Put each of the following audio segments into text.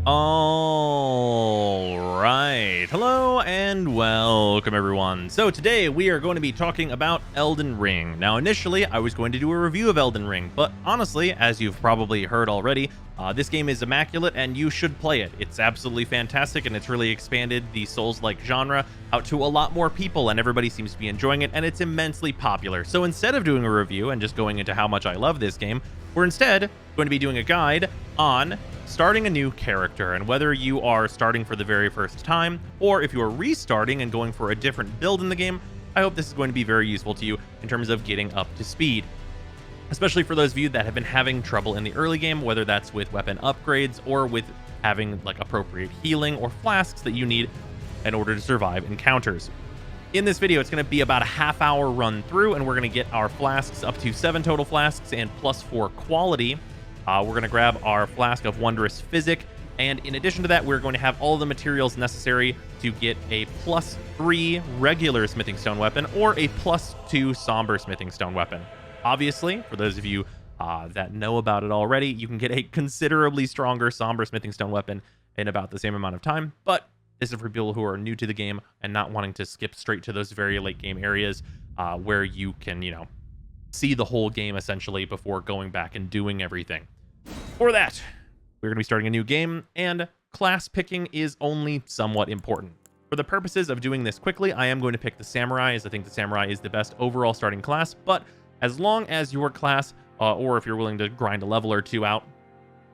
All right. Hello and welcome, everyone. So today we are going to be talking about Elden Ring. Now, initially, I was going to do a review of Elden Ring, but honestly, as you've probably heard already, this game is immaculate and you should play it. It's absolutely fantastic and it's really expanded the Souls-like genre out to a lot more people and everybody seems to be enjoying it and it's immensely popular. So instead of doing a review and just going into how much I love this game, we're instead going to be doing a guide on starting a new character, and whether you are starting for the very first time or if you are restarting and going for a different build in the game, I hope this is going to be very useful to you in terms of getting up to speed, especially for those of you that have been having trouble in the early game, whether that's with weapon upgrades or with having like appropriate healing or flasks that you need in order to survive encounters. In this video, it's going to be about a half-hour run through, and we're going to get our flasks up to 7 total flasks and +4 quality. We're going to grab our flask of Wondrous Physic, and in addition to that, we're going to have all the materials necessary to get a +3 regular smithing stone weapon or a +2 somber smithing stone weapon. Obviously, for those of you that know about it already, you can get a considerably stronger somber smithing stone weapon in about the same amount of time, but this is for people who are new to the game and not wanting to skip straight to those very late game areas where you can, see the whole game essentially before going back and doing everything. For that, we're going to be starting a new game, and class picking is only somewhat important. For the purposes of doing this quickly, I am going to pick the Samurai, as I think the Samurai is the best overall starting class, but as long as your class, or if you're willing to grind a level or two out,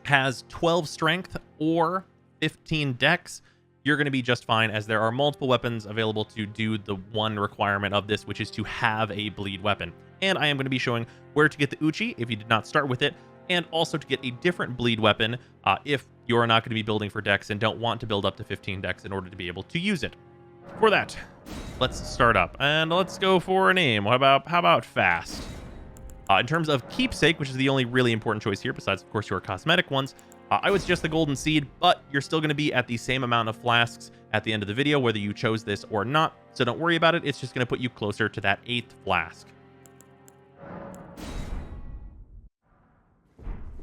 has 12 strength or 15 dex, you're going to be just fine, as there are multiple weapons available to do the one requirement of this, which is to have a bleed weapon. And I am going to be showing where to get the Uchi if you did not start with it, and also to get a different bleed weapon if you're not going to be building for dex and don't want to build up to 15 dex in order to be able to use it. For that, let's start up, and let's go for a name. How about Fast? In terms of keepsake, which is the only really important choice here, besides, of course, your cosmetic ones, I would suggest the Golden Seed, but you're still going to be at the same amount of flasks at the end of the video, whether you chose this or not, so don't worry about it. It's just going to put you closer to that 8th flask.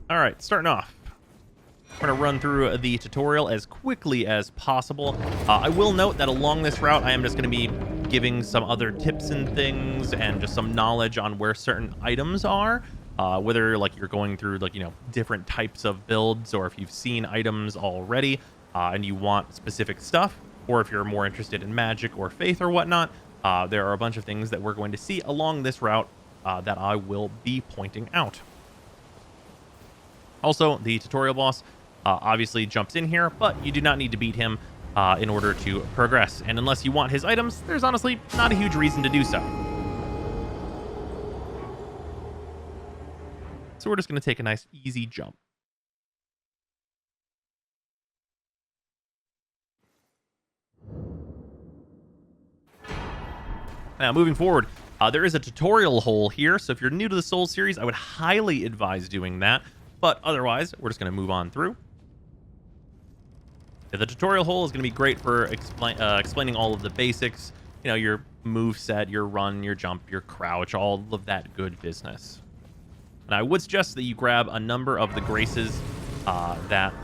All right, starting off, we're going to run through the tutorial as quickly as possible. I will note that along this route, I am just going to be giving some other tips and things and just some knowledge on where certain items are, whether like you're going through different types of builds, or if you've seen items already and you want specific stuff, or if you're more interested in magic or faith or whatnot. There are a bunch of things that we're going to see along this route that I will be pointing out. Also, the tutorial boss obviously jumps in here, but you do not need to beat him in order to progress. And unless you want his items, there's honestly not a huge reason to do so. So we're just going to take a nice, easy jump. Now, moving forward, there is a tutorial hole here, so if you're new to the Souls series, I would highly advise doing that. But otherwise, we're just going to move on through. The tutorial hole is going to be great for explaining all of the basics, your move set, your run, your jump, your crouch, all of that good business. And I would suggest that you grab a number of the graces that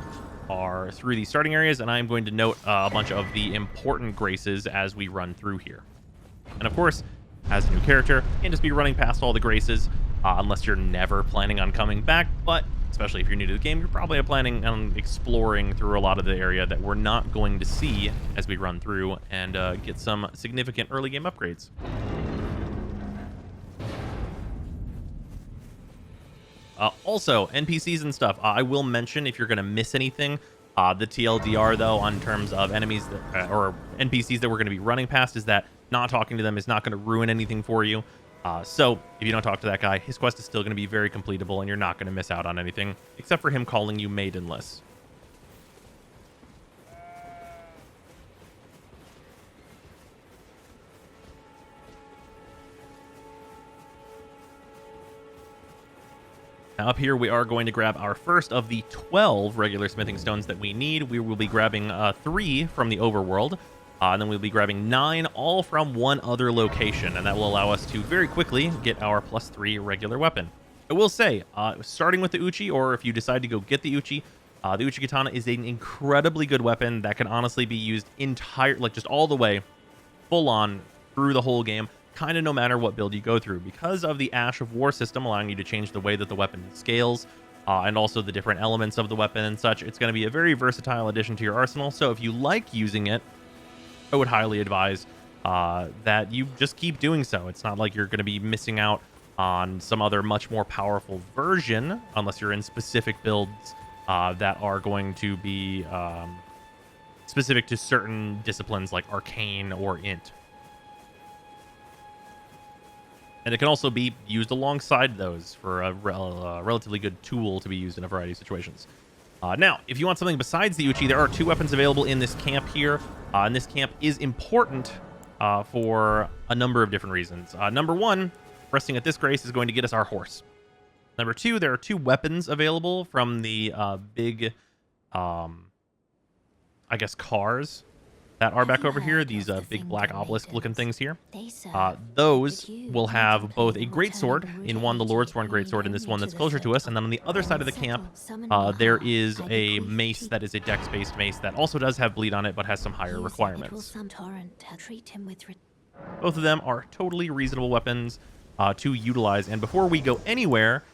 are through these starting areas, and I'm going to note a bunch of the important graces as we run through here. And of course, as a new character, you can't just be running past all the graces unless you're never planning on coming back, but especially if you're new to the game, you're probably planning on exploring through a lot of the area that we're not going to see as we run through and get some significant early game upgrades. Also, NPCs and stuff, I will mention if you're going to miss anything. The TLDR, though, on terms of enemies or NPCs that we're going to be running past, is that not talking to them is not going to ruin anything for you. So if you don't talk to that guy, his quest is still going to be very completable, and you're not going to miss out on anything, except for him calling you maidenless. Now up here, we are going to grab our first of the 12 regular smithing stones that we need. We will be grabbing 3 from the overworld. And then we'll be grabbing 9, all from one other location, and that will allow us to very quickly get our +3 regular weapon. I will say, starting with the Uchi, or if you decide to go get the Uchi, The Uchi Katana is an incredibly good weapon that can honestly be used like just all the way, full on, through the whole game, kind of no matter what build you go through, because of the Ash of War system allowing you to change the way that the weapon scales, and also the different elements of the weapon and such. It's going to be a very versatile addition to your arsenal, so if you like using it, I would highly advise that you just keep doing so. It's not like you're going to be missing out on some other much more powerful version, unless you're in specific builds that are going to be specific to certain disciplines like Arcane or Int. And it can also be used alongside those for a relatively good tool to be used in a variety of situations. Now, if you want something besides the Uchi, there are 2 weapons available in this camp here. And this camp is important for a number of different reasons. Number 1, resting at this grace is going to get us our horse. Number 2, there are 2 weapons available from the big, I guess, cars that are back over here. These big black obelisk-looking things here. Those will have both a greatsword, in one the Lordsworn greatsword, and this one that's closer to us. And then on the other side of the camp, there is a mace that is a dex-based mace that also does have bleed on it, but has some higher requirements. Both of them are totally reasonable weapons to utilize. And before we go anywhere,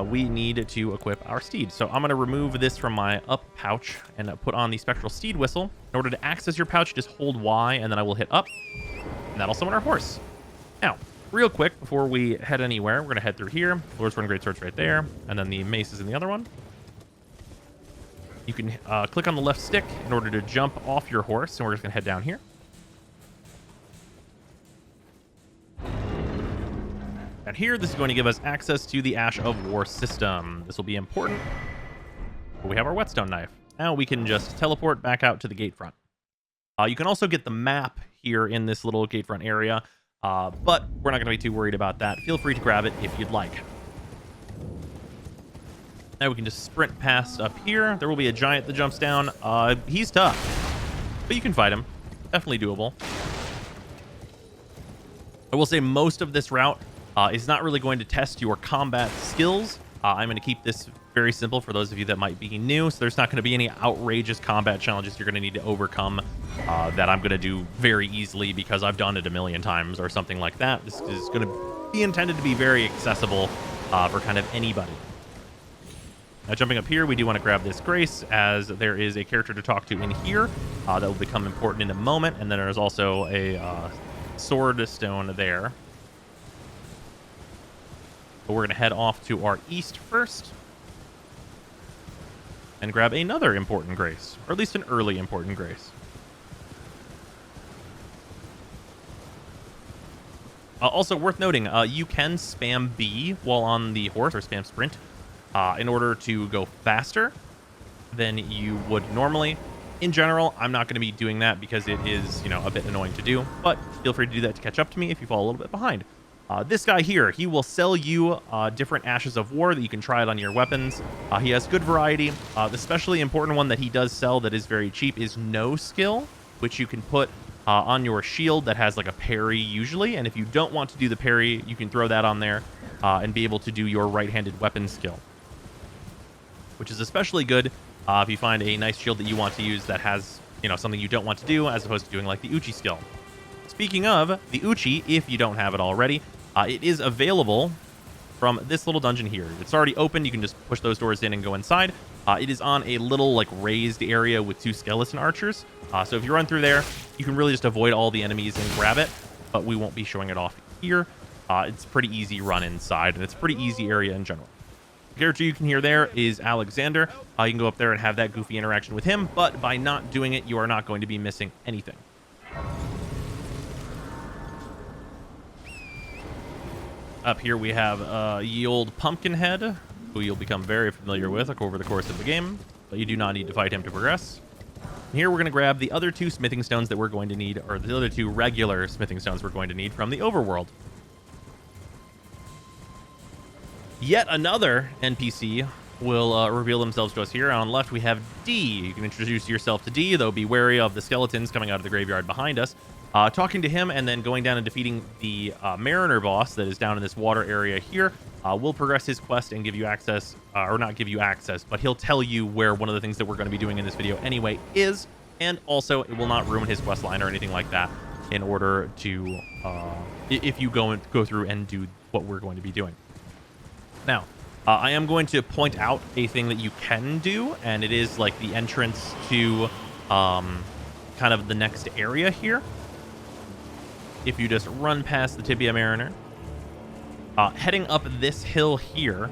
we need to equip our steed. So I'm going to remove this from my up pouch and put on the Spectral Steed Whistle. In order to access your pouch, just hold Y, and then I will hit up, and that'll summon our horse. Now, real quick, before we head anywhere, we're going to head through here. Lordsworn Greatsword's right there, and then the mace is in the other one. You can click on the left stick in order to jump off your horse, and we're just going to head down here. And here, this is going to give us access to the Ash of War system. This will be important. We have our whetstone knife. Now we can just teleport back out to the gate front. You can also get the map here in this little gate front area, but we're not going to be too worried about that. Feel free to grab it if you'd like. Now we can just sprint past up here. There will be a giant that jumps down. He's tough, but you can fight him. Definitely doable. I will say most of this route is not really going to test your combat skills. I'm going to keep this very simple for those of you that might be new, so there's not going to be any outrageous combat challenges you're going to need to overcome that I'm going to do very easily because I've done it a million times or something like that. This is going to be intended to be very accessible for kind of anybody. Now, jumping up here, we do want to grab this Grace, as there is a character to talk to in here that will become important in a moment, and then there's also a sword stone there. But we're going to head off to our east first and grab another important Grace, or at least an early important Grace. Also worth noting, you can spam B while on the horse, or spam sprint, in order to go faster than you would normally. In general, I'm not going to be doing that because it is, a bit annoying to do, but feel free to do that to catch up to me if you fall a little bit behind. This guy here, he will sell you different Ashes of War that you can try it on your weapons. He has good variety. The especially important one that he does sell that is very cheap is No Skill, which you can put on your shield that has like a parry usually. And if you don't want to do the parry, you can throw that on there and be able to do your right-handed weapon skill, which is especially good if you find a nice shield that you want to use that has, something you don't want to do, as opposed to doing like the Uchi skill. Speaking of the Uchi, if you don't have it already, it is available from this little dungeon here. It's already open. You can just push those doors in and go inside. It is on a little like raised area with 2 skeleton archers. So if you run through there, you can really just avoid all the enemies and grab it, but we won't be showing it off here. It's a pretty easy run inside, and it's a pretty easy area in general. The character you can hear there is Alexander. You can go up there and have that goofy interaction with him, but by not doing it, you are not going to be missing anything. Up here we have ye old Pumpkinhead, who you'll become very familiar with over the course of the game, but you do not need to fight him to progress. And here we're going to grab the other 2 smithing stones that we're going to need, or the other 2 regular smithing stones we're going to need from the overworld. Yet another NPC will reveal themselves to us here. On the left we have D. You can introduce yourself to D, though be wary of the skeletons coming out of the graveyard behind us. talking to him and then going down and defeating the Mariner boss that is down in this water area here will progress his quest and give you access, or not give you access, but he'll tell you where one of the things that we're going to be doing in this video anyway is, and also it will not ruin his quest line or anything like that in order to, if you go through and do what we're going to be doing. Now, I am going to point out a thing that you can do, and it is like the entrance to kind of the next area here. If you just run past the Tibia Mariner, heading up this hill here,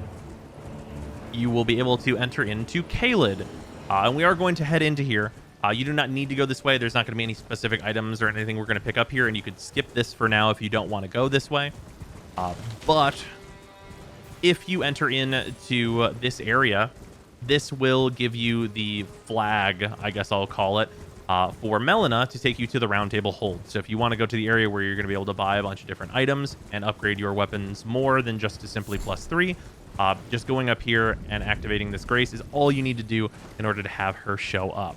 you will be able to enter into Caelid. And we are going to head into here. You do not need to go this way. There's not going to be any specific items or anything we're going to pick up here, and you could skip this for now if you don't want to go this way. But if you enter into this area, this will give you the flag, I guess I'll call it, for Melina to take you to the Roundtable Hold. So if you want to go to the area where you're going to be able to buy a bunch of different items and upgrade your weapons more than just to simply +3, just going up here and activating this grace is all you need to do in order to have her show up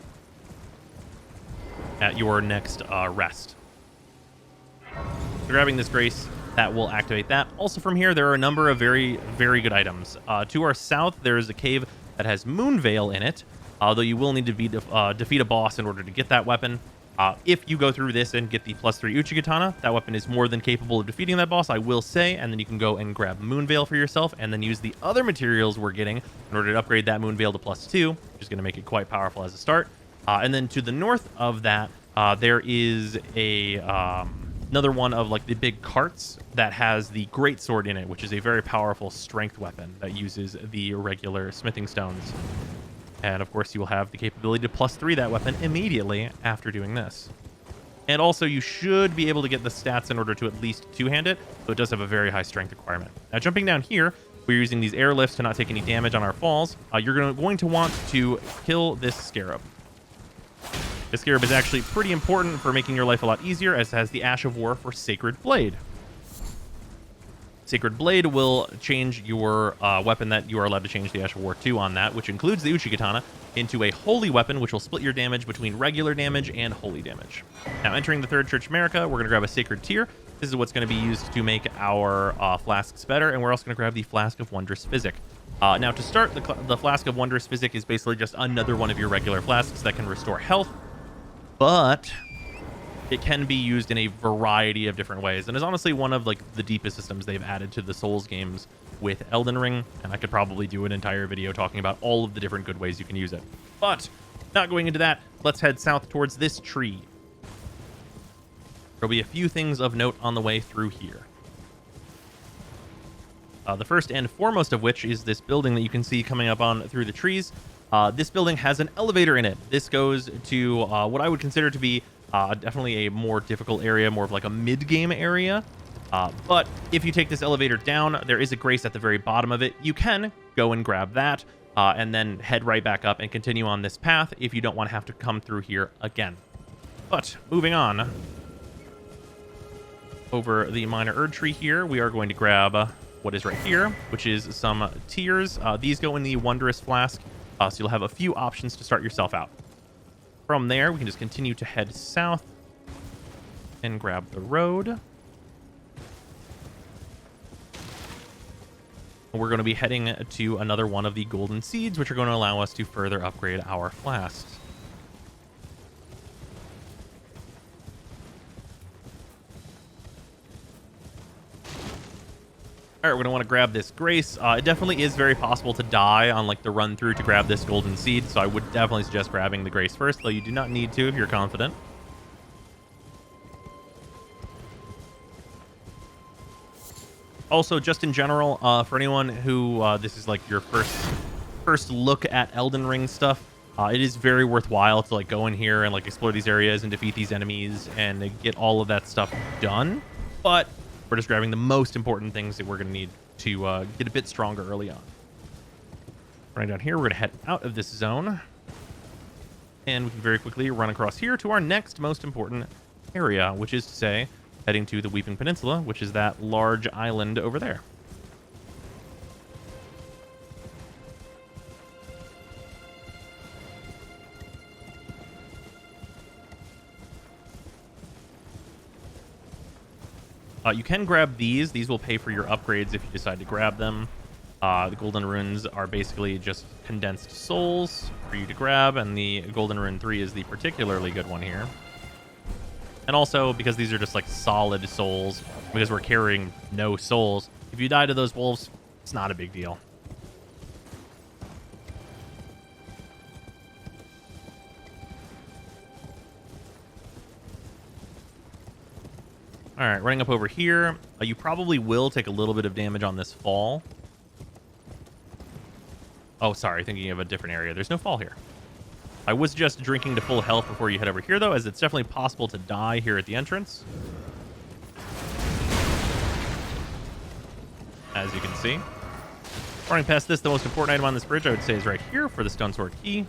at your next rest. So grabbing this grace, that will activate that. Also from here, there are a number of very, very good items. To our south, there is a cave that has Moonveil in it, although you will need to defeat a boss in order to get that weapon. If you go through this and get the +3 Uchigatana, that weapon is more than capable of defeating that boss, I will say, and then you can go and grab Moonveil for yourself and then use the other materials we're getting in order to upgrade that Moonveil to +2, which is going to make it quite powerful as a start. And then to the north of that, there is a another one of like the big carts that has the greatsword in it, which is a very powerful strength weapon that uses the regular smithing stones. And of course, you will have the capability to +3 that weapon immediately after doing this. And also, you should be able to get the stats in order to at least two-hand it, so it does have a very high strength requirement. Now, jumping down here, we're using these airlifts to not take any damage on our falls. You're going to want to kill this scarab. This scarab is actually pretty important for making your life a lot easier, as it has the Ash of War for Sacred Blade. Sacred Blade will change your weapon that you are allowed to change the Ash of War to on that, which includes the Uchigatana, into a holy weapon, which will split your damage between regular damage and holy damage. Now, entering the third Church of Marika, we're going to grab a Sacred Tear. This is what's going to be used to make our flasks better, and we're also going to grab the Flask of Wondrous Physic. Now, to start, the Flask of Wondrous Physic is basically just another one of your regular flasks that can restore health, but it can be used in a variety of different ways, and is honestly one of like the deepest systems they've added to the Souls games with Elden Ring, and I could probably do an entire video talking about all of the different good ways you can use it. But not going into that, let's head south towards this tree. There'll be a few things of note on the way through here. The first and foremost of which is this building that you can see coming up on through the trees. This building has an elevator in it. This goes to what I would consider to be definitely a more difficult area, more of like a mid-game area. But if you take this elevator down, there is a grace at the very bottom of it. You can go and grab that and then head right back up and continue on this path if you don't want to have to come through here again. But moving on, over the minor Erd tree here, we are going to grab what is right here, which is some tears. These go in the Wondrous Flask, so you'll have a few options to start yourself out. From there, we can just continue to head south and grab the road. We're going to be heading to another one of the golden seeds, which are going to allow us to further upgrade our flasks. All right, we're going to want to grab this grace. It definitely is very possible to die on like the run through to grab this golden seed, so I would definitely suggest grabbing the grace first, though you do not need to if you're confident. Also, just in general, for anyone who this is like your first look at Elden Ring stuff, it is very worthwhile to like go in here and like explore these areas and defeat these enemies and get all of that stuff done. But we're just grabbing the most important things that we're going to need to get a bit stronger early on. Right down here, we're going to head out of this zone. And we can very quickly run across here to our next most important area, which is to say, heading to the Weeping Peninsula, which is that large island over there. You can grab these. These will pay for your upgrades if you decide to grab them. The golden runes are basically just condensed souls for you to grab, and the golden rune 3 is the particularly good one here. And also, because these are just like solid souls, because we're carrying no souls, if you die to those wolves, it's not a big deal. All right, running up over here, you probably will take a little bit of damage on this fall. Oh, sorry, thinking of a different area. There's no fall here. I was just drinking to full health before you head over here, though, as it's definitely possible to die here at the entrance. As you can see. Running past this, the most important item on this bridge, I would say, is right here for the Stone Sword Key.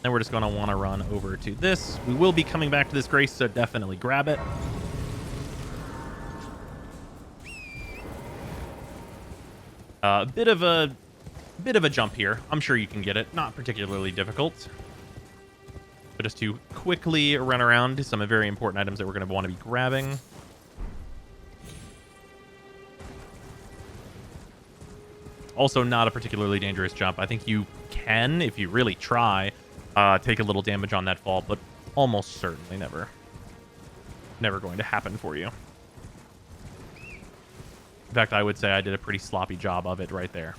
Then we're just going to want to run over to this. We will be coming back to this grace, so definitely grab it. A bit of a jump here. I'm sure you can get it. Not particularly difficult. But just to quickly run around to some very important items that we're going to want to be grabbing. Also not a particularly dangerous jump. I think you can, if you really try, take a little damage on that fall, but almost certainly never going to happen for you. In fact, I would say I did a pretty sloppy job of it right there.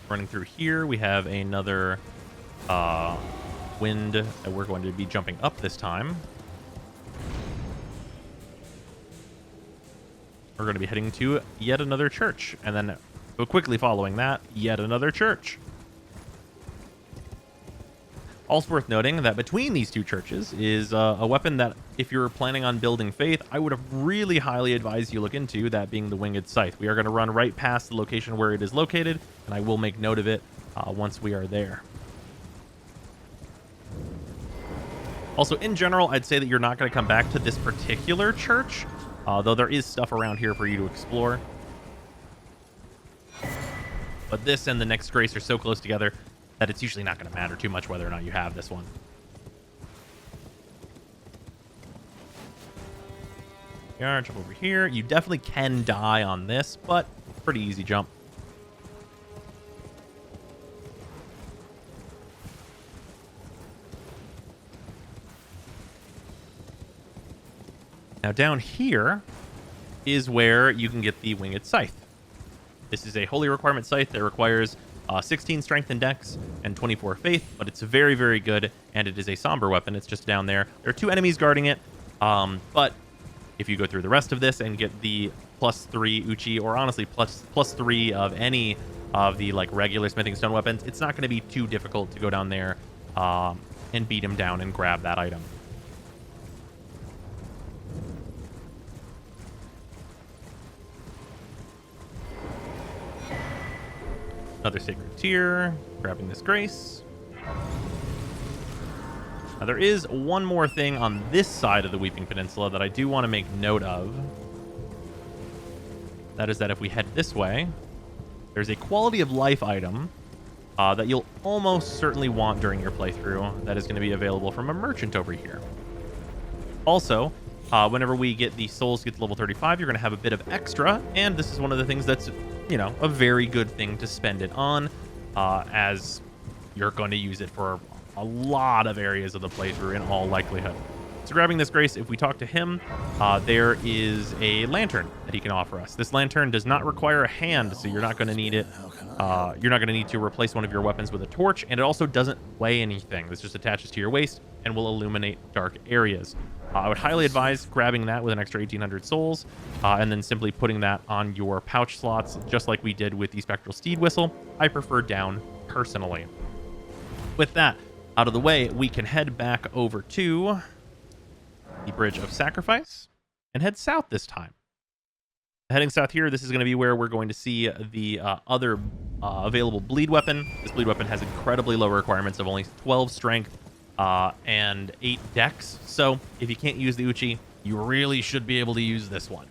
Running through here, we have another wind that we're going to be jumping up this time. We're going to be heading to yet another church, and then quickly following that, yet another church. Also worth noting that between these two churches is a weapon that, if you're planning on building faith, I would have really highly advised you look into, that being the Winged Scythe. We are going to run right past the location where it is located, and I will make note of it once we are there. Also, in general, I'd say that you're not going to come back to this particular church, though there is stuff around here for you to explore. But this and the next grace are so close together that it's usually not going to matter too much whether or not you have this one. Yeah, jump over here. You definitely can die on this, but pretty easy jump. Now down here is where you can get the Winged Scythe. This is a holy requirement scythe that requires 16 strength and dex and 24 faith, but it's very, very good, and it is a somber weapon. It's just down there. There are 2 enemies guarding it, but if you go through the rest of this and get the +3 Uchi, or honestly +3 of any of the like regular smithing stone weapons, it's not going to be too difficult to go down there and beat him down and grab that item. Another sacred tier, grabbing this grace. Now there is one more thing on this side of the Weeping Peninsula that I do want to make note of. That is that if we head this way, there's a quality of life item that you'll almost certainly want during your playthrough that is going to be available from a merchant over here. Also, whenever we get the souls get to level 35, you're going to have a bit of extra, and this is one of the things that's, you know, a very good thing to spend it on, as you're going to use it for a lot of areas of the playthrough in all likelihood. So grabbing this grace, if we talk to him, there is a lantern that he can offer us. This lantern does not require a hand, so you're not going to need it. You're not going to need to replace one of your weapons with a torch, and it also doesn't weigh anything. This just attaches to your waist and will illuminate dark areas. I would highly advise grabbing that with an extra 1,800 souls, and then simply putting that on your pouch slots, just like we did with the Spectral Steed Whistle. I prefer down personally. With that out of the way, we can head back over to the Bridge of Sacrifice and head south this time. Heading south here, this is going to be where we're going to see the other available bleed weapon. This bleed weapon has incredibly low requirements of only 12 strength and 8 dex. So if you can't use the Uchi, you really should be able to use this one.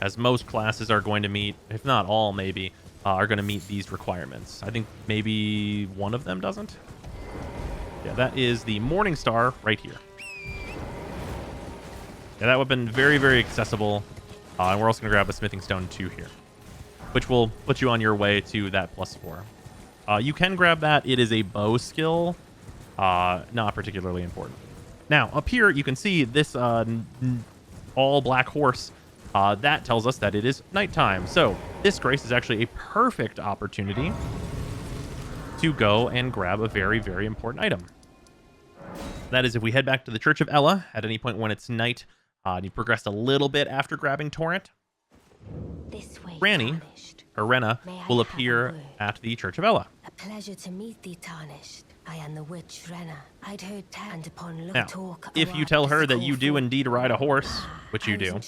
As most classes are going to meet, if not all maybe, are going to meet these requirements. I think maybe one of them doesn't. Yeah, that is the Morning Star right here. Yeah, that weapon, very, very accessible. And we're also going to grab a Smithing Stone 2 here, which will put you on your way to that +4. You can grab that. It is a bow skill. Not particularly important. Now, up here, you can see this all black horse. That tells us that it is nighttime. So this grace is actually a perfect opportunity to go and grab a very, very important item. That is if we head back to the Church of Ella at any point when it's night, and you progressed a little bit after grabbing Torrent, This way, Granny, Tarnished. or Renna, May I will have appear a word? at the Church of Ella. A pleasure to meet thee, Tarnished. I am the witch Renna. I'd heard and upon Now, talk if you tell her that you do indeed ride a horse, which you do,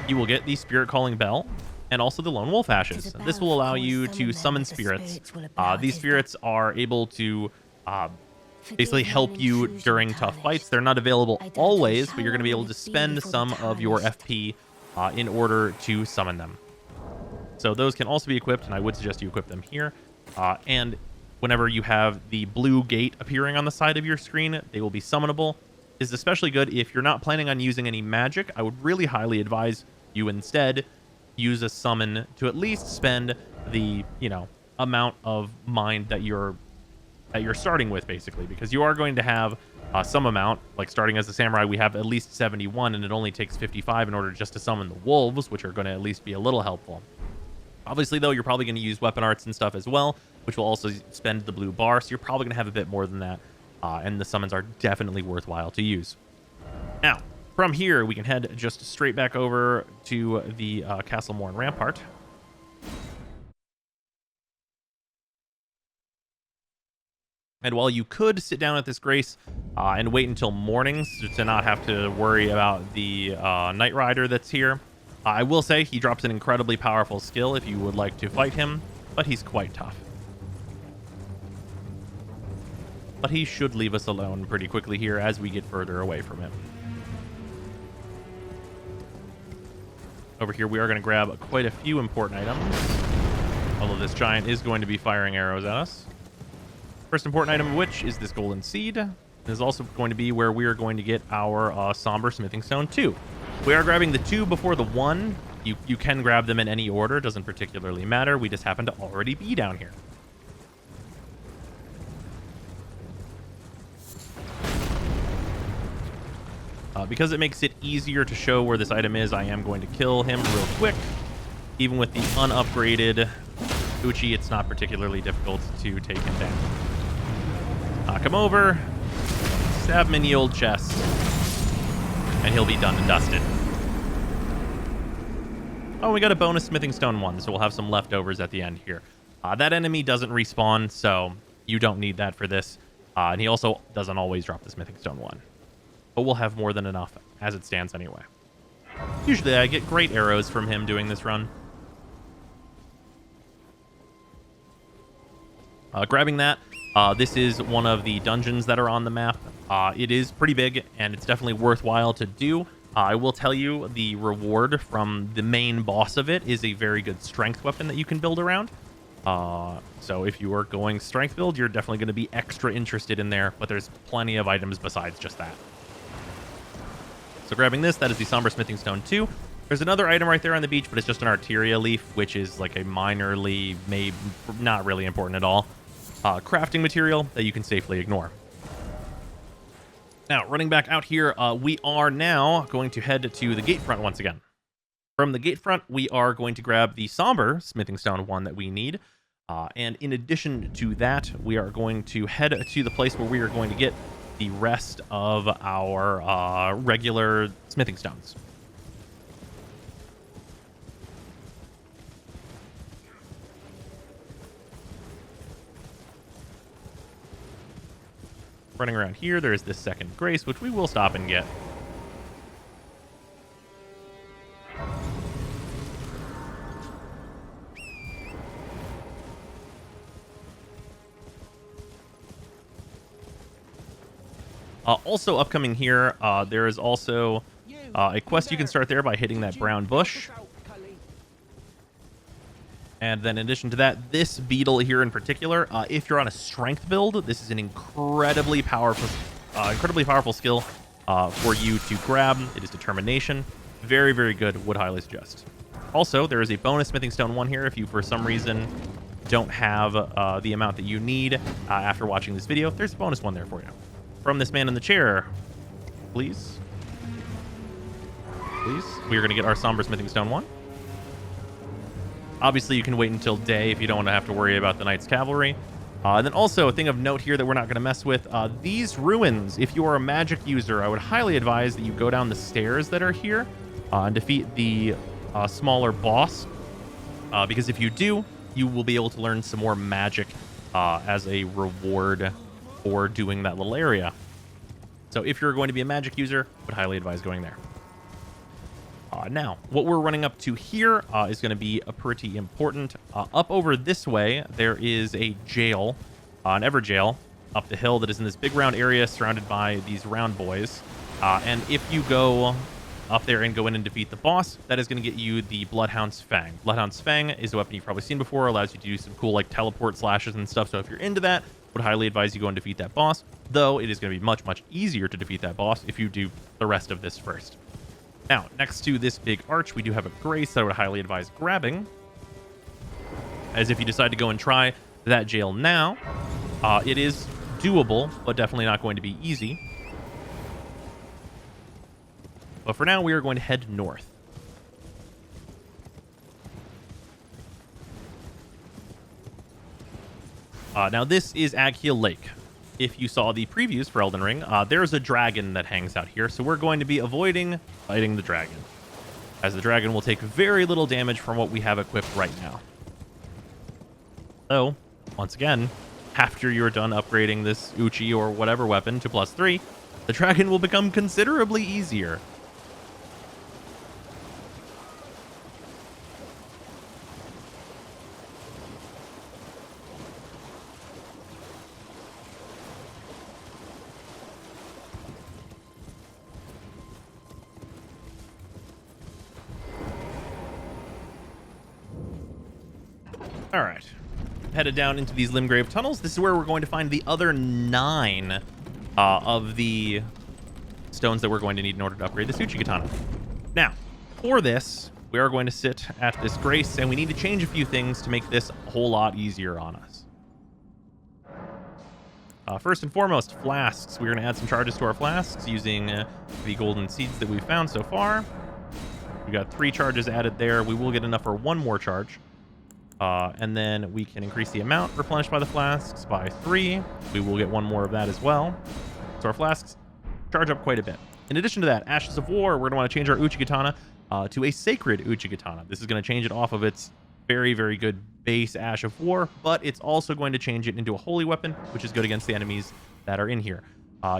you will get the Spirit Calling Bell and also the Lone Wolf Ashes. This will allow you to summon spirits. These spirits are able to basically help you during tough fights. They're not available always, but you're going to be able to spend some of your FP in order to summon them. So those can also be equipped, and I would suggest you equip them here. And whenever you have the blue gate appearing on the side of your screen, they will be summonable. This is especially good if you're not planning on using any magic. I would really highly advise you instead use a summon to at least spend the, amount of mind that you're starting with, basically, because you are going to have some amount. Like starting as a samurai, we have at least 71, and it only takes 55 in order just to summon the wolves, which are going to at least be a little helpful. Obviously, though, you're probably going to use weapon arts and stuff as well, which will also spend the blue bar, so you're probably going to have a bit more than that, and the summons are definitely worthwhile to use. Now, from here, we can head just straight back over to the Castle Morn Rampart. And while you could sit down at this grace and wait until mornings to not have to worry about the Night Rider that's here, I will say he drops an incredibly powerful skill if you would like to fight him, but he's quite tough. But he should leave us alone pretty quickly here as we get further away from him. Over here, we are going to grab quite a few important items, although this giant is going to be firing arrows at us. First important item of which is this golden seed. This is also going to be where we are going to get our somber smithing stone 2. We are grabbing the 2 before the 1. You can grab them in any order. Doesn't particularly matter. We just happen to already be down here. Because it makes it easier to show where this item is, I am going to kill him real quick. Even with the unupgraded Uchi, it's not particularly difficult to take him down. Knock him over, stab him in the old chest, and he'll be done and dusted. Oh, we got a bonus smithing stone 1, so we'll have some leftovers at the end here. That enemy doesn't respawn, so you don't need that for this. And he also doesn't always drop the smithing stone 1. But we'll have more than enough as it stands anyway. Usually I get great arrows from him doing this run. Grabbing that, this is one of the dungeons that are on the map. It is pretty big, and it's definitely worthwhile to do. I will tell you the reward from the main boss of it is a very good strength weapon that you can build around. So if you are going strength build, you're definitely going to be extra interested in there, but there's plenty of items besides just that. So grabbing this, that is the Somber Smithing Stone 2. There's another item right there on the beach, but it's just an Arteria leaf, which is like a minorly, maybe not really important at all, crafting material that you can safely ignore. Now, running back out here, we are now going to head to the gate front once again. From the gate front, we are going to grab the Somber Smithing Stone 1 that we need. And in addition to that, we are going to head to the place where we are going to get the rest of our regular smithing stones. Running around here, there is this second grace, which we will stop and get. Also upcoming here, there is also a quest you can start there by hitting that brown bush. And then in addition to that, this beetle here in particular, if you're on a strength build, this is an incredibly powerful skill for you to grab. It is determination. Very, very good. Would highly suggest. Also, there is a bonus smithing stone 1 here if you, for some reason, don't have the amount that you need after watching this video. There's a bonus 1 there for you. From this man in the chair, please. Please. We are going to get our somber smithing stone 1. Obviously, you can wait until day if you don't want to have to worry about the Knight's Cavalry. And then also, a thing of note here that we're not going to mess with, these ruins, if you are a magic user, I would highly advise that you go down the stairs that are here and defeat the smaller boss. Because if you do, you will be able to learn some more magic as a reward for doing that little area. So if you're going to be a magic user, I would highly advise going there. Now, what we're running up to here is going to be pretty important. Up over this way, there is a jail, an ever jail, up the hill that is in this big round area surrounded by these round boys. And if you go up there and go in and defeat the boss, that is going to get you the Bloodhound's Fang. Bloodhound's Fang is a weapon you've probably seen before, allows you to do some cool like teleport slashes and stuff. So if you're into that, would highly advise you go and defeat that boss, though it is going to be much, much easier to defeat that boss if you do the rest of this first. Now, next to this big arch, we do have a grace that I would highly advise grabbing, as if you decide to go and try that jail now, it is doable, but definitely not going to be easy. But for now, we are going to head north. Now, this is Agheel Lake. If you saw the previews for Elden Ring, there's a dragon that hangs out here, so we're going to be avoiding fighting the dragon, as the dragon will take very little damage from what we have equipped right now. So, once again, after you're done upgrading this Uchi or whatever weapon to +3, the dragon will become considerably easier. All right, headed down into these Limgrave Tunnels. This is where we're going to find the other 9 of the stones that we're going to need in order to upgrade the Uchi Katana. Now, for this, we are going to sit at this grace, and we need to change a few things to make this a whole lot easier on us. First and foremost, flasks. We're going to add some charges to our flasks using the golden seeds that we've found so far. We got 3 charges added there. We will get enough for 1 more charge. And then we can increase the amount replenished by the flasks by 3. We will get 1 more of that as well. So our flasks charge up quite a bit. In addition to that, Ashes of War, we're going to want to change our Uchi Katana to a Sacred Uchi Katana. This is going to change it off of its very, very good base Ash of War, but it's also going to change it into a holy weapon, which is good against the enemies that are in here.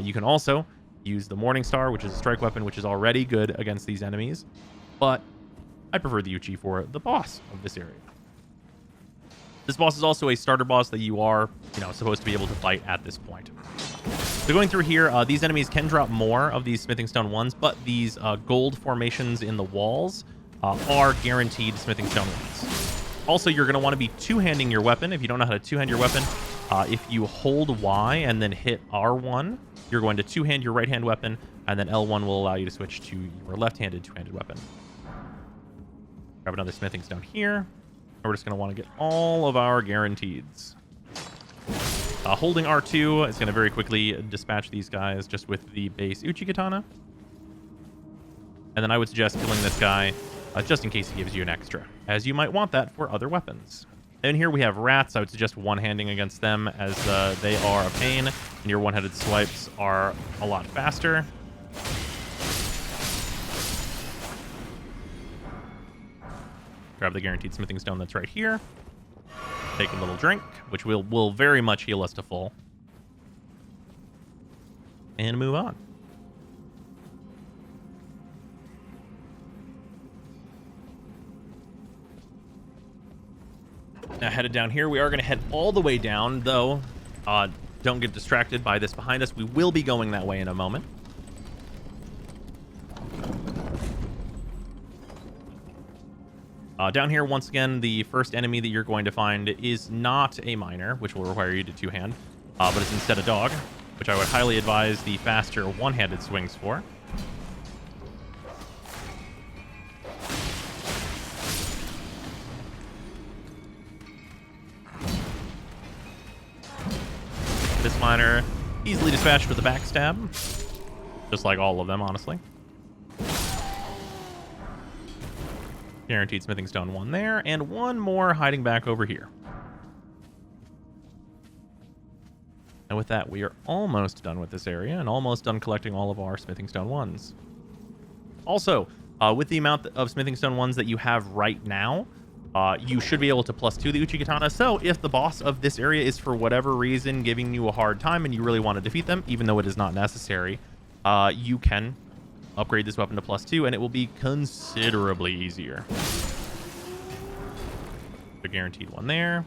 You can also use the Morning Star, which is a strike weapon, which is already good against these enemies, but I prefer the Uchi for the boss of this area. This boss is also a starter boss that you are, supposed to be able to fight at this point. So going through here, these enemies can drop more of these smithing stone 1s, but these gold formations in the walls are guaranteed smithing stone 1s. Also, you're going to want to be two-handing your weapon. If you don't know how to two-hand your weapon, if you hold Y and then hit R1, you're going to two-hand your right-hand weapon, and then L1 will allow you to switch to your left-handed two-handed weapon. Grab another smithing stone here. We're just going to want to get all of our guaranteeds. Holding R2 is going to very quickly dispatch these guys just with the base Uchi Katana. And then I would suggest killing this guy just in case he gives you an extra, as you might want that for other weapons. And here we have rats. I would suggest one-handing against them, as they are a pain, and your one-handed swipes are a lot faster. Grab the guaranteed smithing stone that's right here. Take a little drink, which will very much heal us to full. And move on. Now headed down here, we are going to head all the way down, though don't get distracted by this behind us. We will be going that way in a moment. Down here, once again, the first enemy that you're going to find is not a miner, which will require you to two-hand, but it's instead a dog, which I would highly advise the faster one-handed swings for. This miner easily dispatched with a backstab, just like all of them, honestly. Guaranteed smithing stone 1 there, and 1 more hiding back over here. And with that, we are almost done with this area and almost done collecting all of our smithing stone 1s. Also, with the amount of smithing stone 1s that you have right now, you should be able to +2 the Uchigatana. So if the boss of this area is for whatever reason giving you a hard time and you really want to defeat them, even though it is not necessary, you can upgrade this weapon to +2 and it will be considerably easier. The guaranteed 1 there.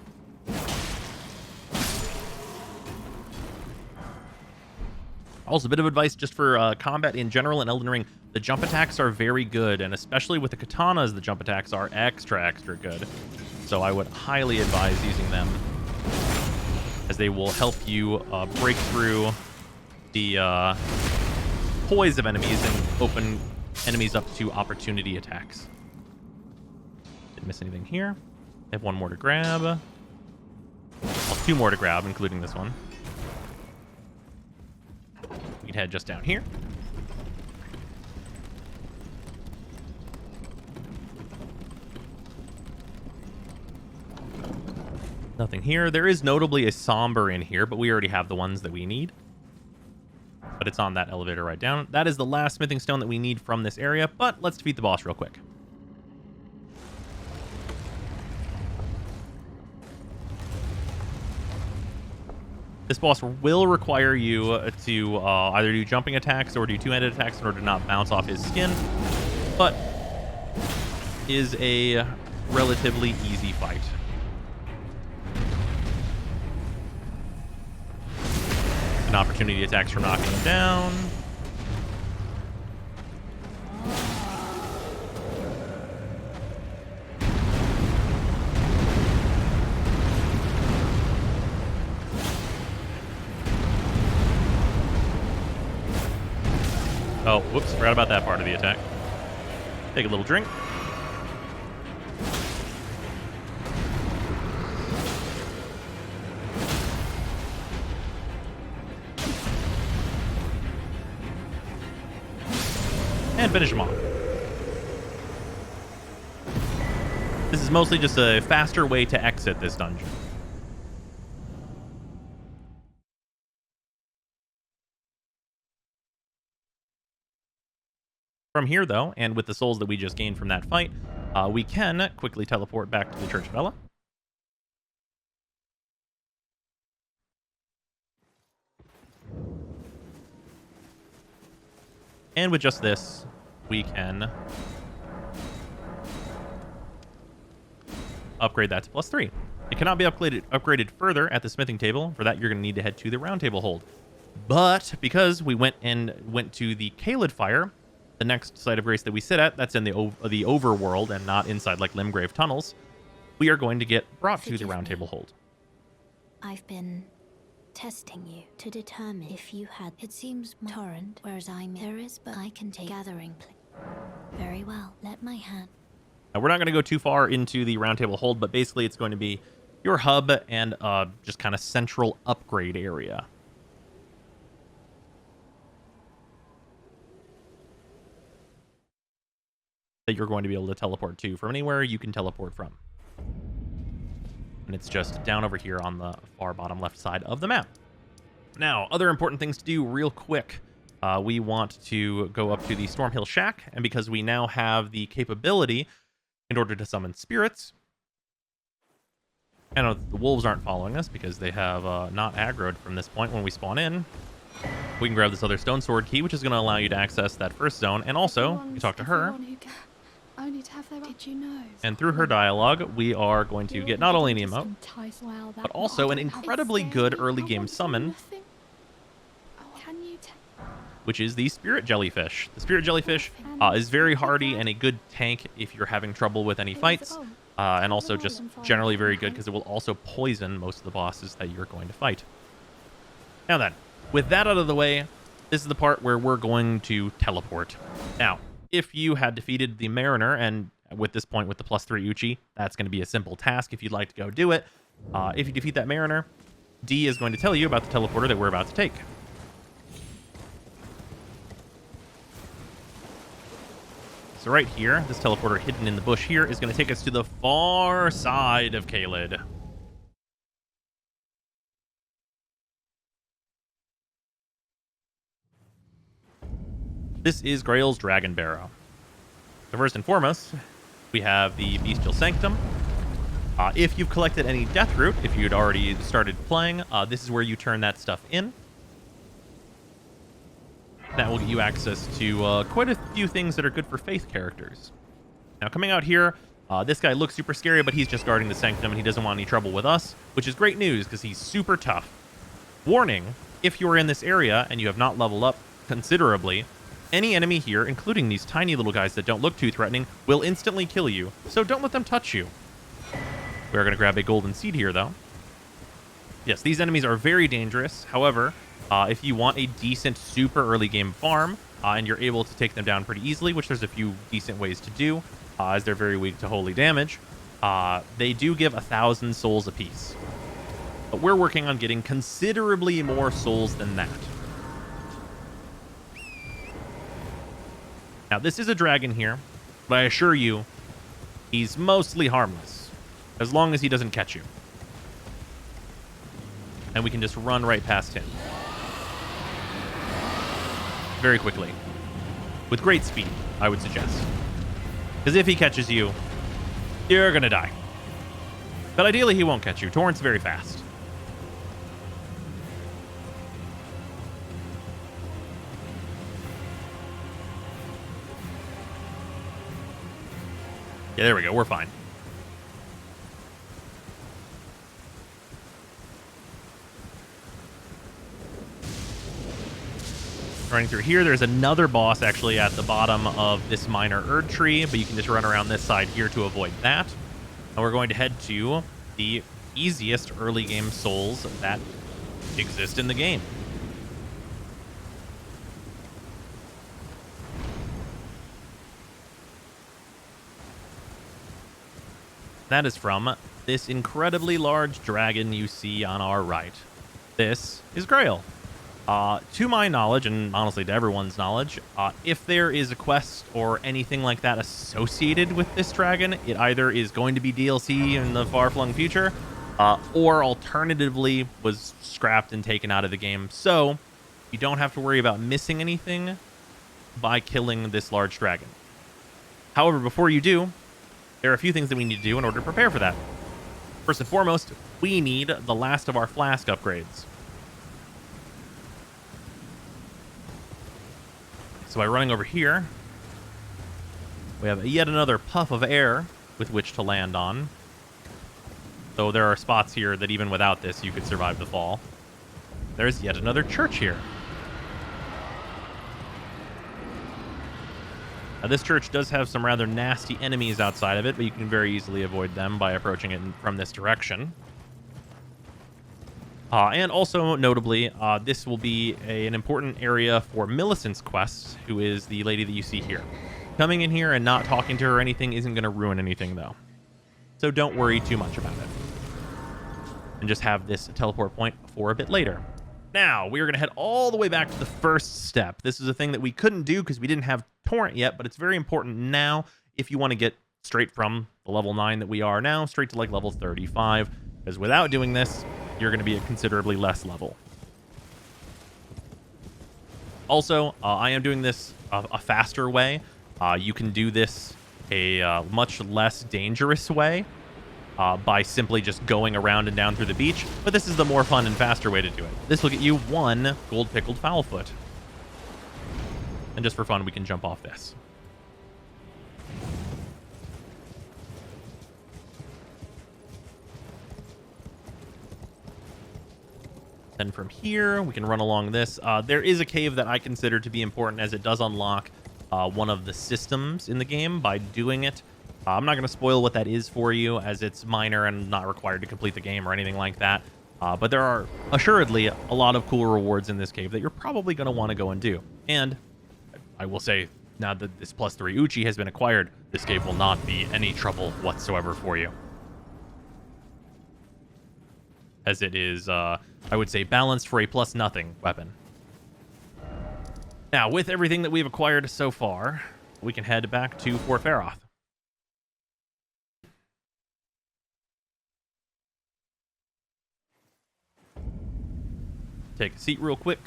Also, a bit of advice just for combat in general in Elden Ring. The jump attacks are very good, and especially with the katanas, the jump attacks are extra good. So I would highly advise using them, as they will help you break through the poise of enemies and open enemies up to opportunity attacks. Didn't miss anything here. I have 1 more to grab. Well, 2 more to grab, including this one. We can head just down here. Nothing here. There is notably a somber in here, but we already have the ones that we need. But it's on that elevator right down. That is the last smithing stone that we need from this area, but let's defeat the boss real quick. This boss will require you to either do jumping attacks or do two-handed attacks in order to not bounce off his skin, but is a relatively easy fight. An opportunity attacks from knocking him down. Oh, whoops, forgot about that part of the attack. Take a little drink. And finish him off. This is mostly just a faster way to exit this dungeon. From here, though, and with the souls that we just gained from that fight, we can quickly teleport back to the Church of Ela. And with just this, we can upgrade that to +3. It cannot be upgraded further at the smithing table. For that, you're going to need to head to the Roundtable Hold. But because we went to the Caelid fire, the next site of grace that we sit at, that's in the overworld and not inside like Limgrave Tunnels, we are going to get brought to the Roundtable Hold. I've been testing you to determine if you had. It seems torrent, whereas there is, but I can take gathering. Very well. Let my hand. Now, we're not going to go too far into the Roundtable Hold, but basically it's going to be your hub and just kind of central upgrade area. That you're going to be able to teleport to from anywhere you can teleport from. And it's just down over here on the far bottom left side of the map. Now, other important things to do real quick. We want to go up to the Stormhill Shack, and because we now have the capability in order to summon spirits, and the wolves aren't following us because they have not aggroed from this point when we spawn in, we can grab this other stone sword key, which is going to allow you to access that first zone, and also you can talk to her. Did you know? And through her dialogue, we are going to get not only an emote, but also an incredibly good early game summon, which is the Spirit Jellyfish. The Spirit Jellyfish is very hardy and a good tank if you're having trouble with any fights, and also just generally very good because it will also poison most of the bosses that you're going to fight. Now then, with that out of the way, this is the part where we're going to teleport. Now, if you had defeated the Mariner, and with this point with the +3 Uchi, that's going to be a simple task if you'd like to go do it. If you defeat that Mariner, D is going to tell you about the teleporter that we're about to take. So right here, this teleporter hidden in the bush here is going to take us to the far side of Caelid. This is Grail's Dragon Barrow. So first and foremost, we have the Bestial Sanctum. If you've collected any Death Root, if you'd already started playing, this is where you turn that stuff in. That will get you access to quite a few things that are good for Faith characters. Now, coming out here, this guy looks super scary, but he's just guarding the Sanctum, and he doesn't want any trouble with us, which is great news, because he's super tough. Warning, if you are in this area and you have not leveled up considerably, any enemy here, including these tiny little guys that don't look too threatening, will instantly kill you, so don't let them touch you. We're going to grab a golden seed here, though. Yes, these enemies are very dangerous. However, if you want a decent, super early game farm, and you're able to take them down pretty easily, which there's a few decent ways to do, as they're very weak to holy damage, they do give 1,000 souls apiece. But we're working on getting considerably more souls than that. Now, this is a dragon here, but I assure you, he's mostly harmless, as long as he doesn't catch you. And we can just run right past him. Very quickly. With great speed, I would suggest. Because if he catches you, you're gonna die. But ideally, he won't catch you. Torrent's very fast. Yeah, there we go. We're fine. Running through here, there's another boss actually at the bottom of this minor Erd tree, but you can just run around this side here to avoid that. And we're going to head to the easiest early game souls that exist in the game. That is from this incredibly large dragon you see on our right. This is Grail. To my knowledge, and honestly to everyone's knowledge, if there is a quest or anything like that associated with this dragon, it either is going to be DLC in the far-flung future, or alternatively was scrapped and taken out of the game. So you don't have to worry about missing anything by killing this large dragon. However, before you do, there are a few things that we need to do in order to prepare for that. First and foremost, we need the last of our flask upgrades. So by running over here, we have yet another puff of air with which to land on. Though there are spots here that even without this, you could survive the fall. There's yet another church here. Now, this church does have some rather nasty enemies outside of it, but you can very easily avoid them by approaching it from this direction. And also, notably, this will be an important area for Millicent's quest, who is the lady that you see here. Coming in here and not talking to her or anything isn't going to ruin anything, though. So don't worry too much about it. And just have this teleport point for a bit later. Now, we are going to head all the way back to the first step. This is a thing that we couldn't do because we didn't have Torrent yet, but it's very important now if you want to get straight from the level 9 that we are now, straight to like level 35. Because without doing this, you're going to be at considerably less level. Also, I am doing this a faster way. You can do this a much less dangerous way by simply just going around and down through the beach, but this is the more fun and faster way to do it. This will get you 1 gold pickled foulfoot. And just for fun, we can jump off this. Then from here, we can run along this. There is a cave that I consider to be important as it does unlock one of the systems in the game by doing it. I'm not going to spoil what that is for you, as it's minor and not required to complete the game or anything like that. But there are assuredly a lot of cool rewards in this cave that you're probably going to want to go and do. And I will say, now that this +3 Uchi has been acquired, this cave will not be any trouble whatsoever for you. As it is, I would say, balanced for a +0 weapon. Now, with everything that we've acquired so far, we can head back to Fort Faroth. Take a seat real quick.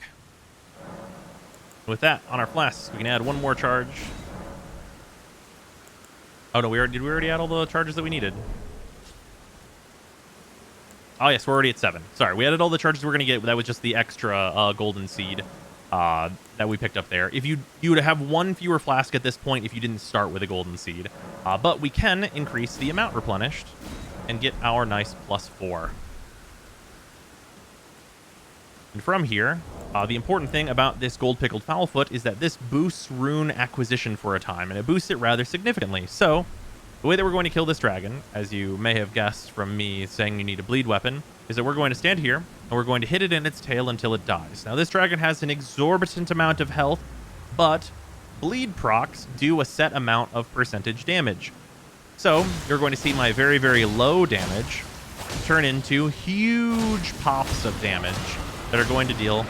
With that, on our flasks, we can add one more charge. Oh no, did we already add all the charges that we needed? Oh yes, we're already at 7. Sorry, we added all the charges we're gonna get. That was just the extra golden seed that we picked up there. If you would have one fewer flask at this point if you didn't start with a golden seed, but we can increase the amount replenished and get our nice +4. And from here, the important thing about this gold pickled fowlfoot is that this boosts rune acquisition for a time, and it boosts it rather significantly. So the way that we're going to kill this dragon, as you may have guessed from me saying you need a bleed weapon, is that we're going to stand here and we're going to hit it in its tail until it dies. Now this dragon has an exorbitant amount of health, but bleed procs do a set amount of percentage damage. So you're going to see my very, very low damage turn into huge pops of damage that are going to deal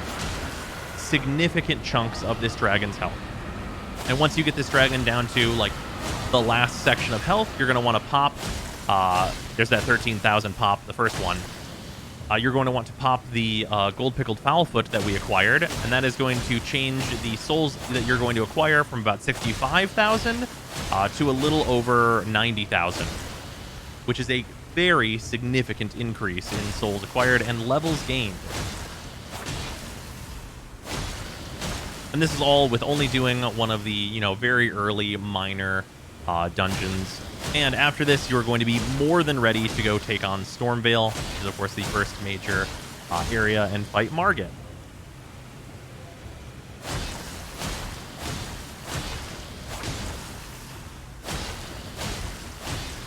significant chunks of this dragon's health. And once you get this dragon down to like the last section of health, you're going to want to pop, there's that 13,000 pop, the first one. You're going to want to pop the gold pickled fowlfoot that we acquired, and that is going to change the souls that you're going to acquire from about 65,000 to a little over 90,000, which is a very significant increase in souls acquired and levels gained. And this is all with only doing one of the, very early minor dungeons. And after this, you're going to be more than ready to go take on Stormvale, which is, of course, the first major area, and fight Margit.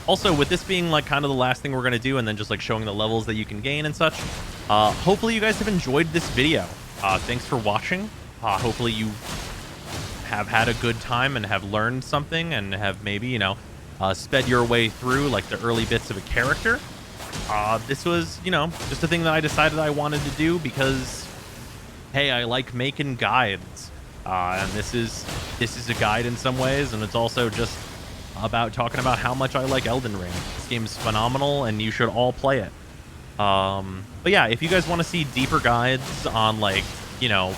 Also, with this being like kind of the last thing we're going to do, and then just like showing the levels that you can gain and such, hopefully you guys have enjoyed this video. Thanks for watching. Hopefully you have had a good time and have learned something and have maybe, sped your way through like the early bits of a character. This was, just a thing that I decided I wanted to do because, hey, I like making guides. And this is a guide in some ways, and it's also just about talking about how much I like Elden Ring. This game's phenomenal, and you should all play it. But yeah, if you guys want to see deeper guides on like,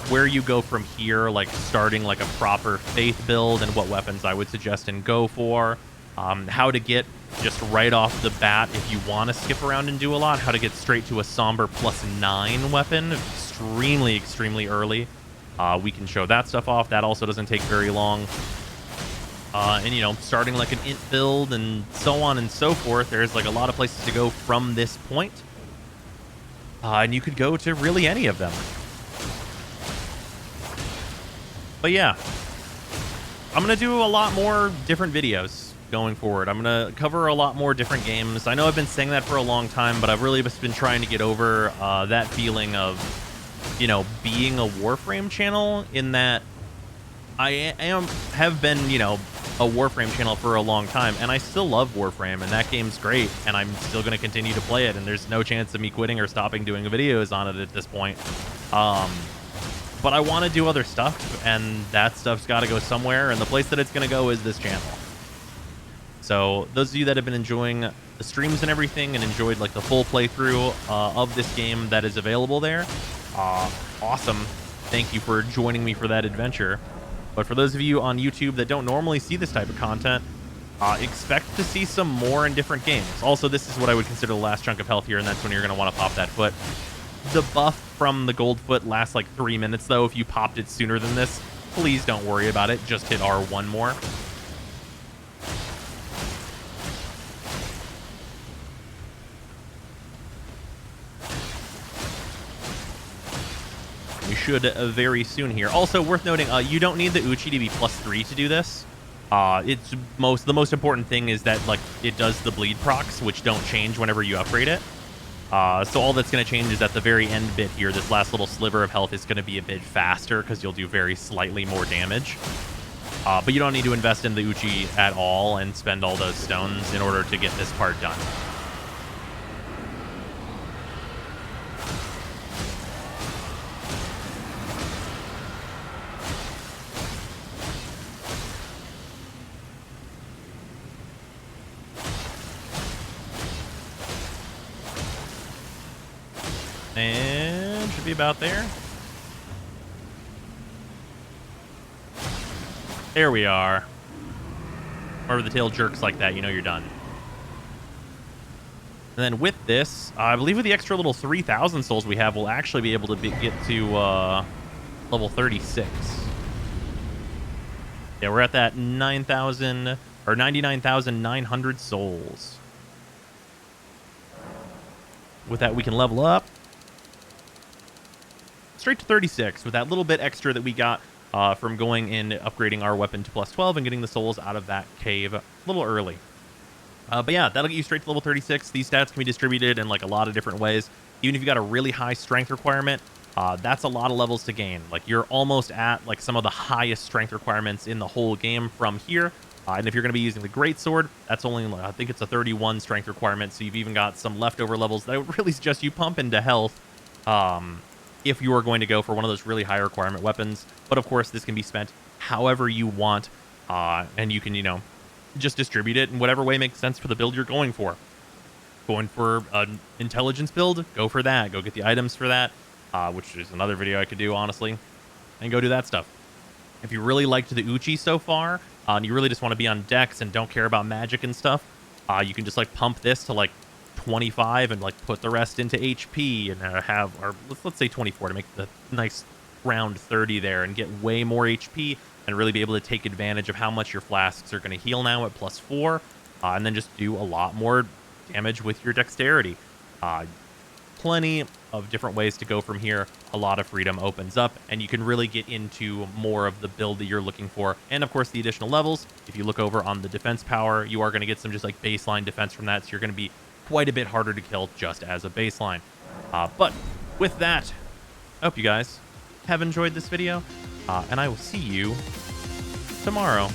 where you go from here, like starting like a proper faith build and what weapons I would suggest and go for, how to get just right off the bat if you want to skip around and do a lot, how to get straight to a somber +9 weapon extremely, extremely early. We can show that stuff off. That also doesn't take very long. And, starting like an int build and so on and so forth. There's like a lot of places to go from this point. And you could go to really any of them. But yeah, I'm going to do a lot more different videos going forward. I'm going to cover a lot more different games. I know I've been saying that for a long time, but I've really just been trying to get over that feeling of, being a Warframe channel, in that I have been, a Warframe channel for a long time, and I still love Warframe, and that game's great, and I'm still going to continue to play it, and there's no chance of me quitting or stopping doing videos on it at this point. But I want to do other stuff, and that stuff's got to go somewhere, and the place that it's going to go is this channel. So those of you that have been enjoying the streams and everything and enjoyed like the full playthrough of this game that is available there, awesome. Thank you for joining me for that adventure. But for those of you on YouTube that don't normally see this type of content, expect to see some more in different games. Also, this is what I would consider the last chunk of health here, and that's when you're going to want to pop that foot. The buff from the gold foot lasts like 3 minutes, though. If you popped it sooner than this, please don't worry about it. Just hit R1 more. should very soon here. Also, worth noting, you don't need the Uchi to be +3 to do this. The most important thing is that, like, it does the bleed procs, which don't change whenever you upgrade it. So all that's going to change is at the very end bit here, this last little sliver of health is going to be a bit faster because you'll do very slightly more damage. But you don't need to invest in the Uchi at all and spend all those stones in order to get this part done. And should be about there. There we are. Whenever the tail jerks like that, you know you're done. And then with this, I believe with the extra little 3,000 souls we have, we'll actually be able to get to level 36. Yeah, we're at that 9,000 or 99,900 souls. With that, we can level up straight to 36 with that little bit extra that we got from going and upgrading our weapon to +12 and getting the souls out of that cave a little early. But yeah, that'll get you straight to level 36. These stats can be distributed in like a lot of different ways. Even if you got a really high strength requirement, that's a lot of levels to gain. Like you're almost at like some of the highest strength requirements in the whole game from here. And if you're going to be using the greatsword, that's only, I think it's a 31 strength requirement. So you've even got some leftover levels that would really suggest you pump into health if you are going to go for one of those really high requirement weapons. But of course, this can be spent however you want. And you can, you know, just distribute it in whatever way makes sense for the build you're going for. Going for an intelligence build, go for that. Go get the items for that, which is another video I could do, honestly. And go do that stuff. If you really liked the Uchi so far, and you really just want to be on Dex and don't care about magic and stuff, you can just like pump this to like 25 and like put the rest into HP and have, or let's say 24 to make the nice round 30 there and get way more HP and really be able to take advantage of how much your flasks are going to heal now at +4, and then just do a lot more damage with your dexterity. Plenty of different ways to go from here. A lot of freedom opens up, and you can really get into more of the build that you're looking for. And of course, the additional levels, if you look over on the defense power, you are going to get some just like baseline defense from that, so you're going to be quite a bit harder to kill just as a baseline. But with that, I hope you guys have enjoyed this video, and I will see you tomorrow.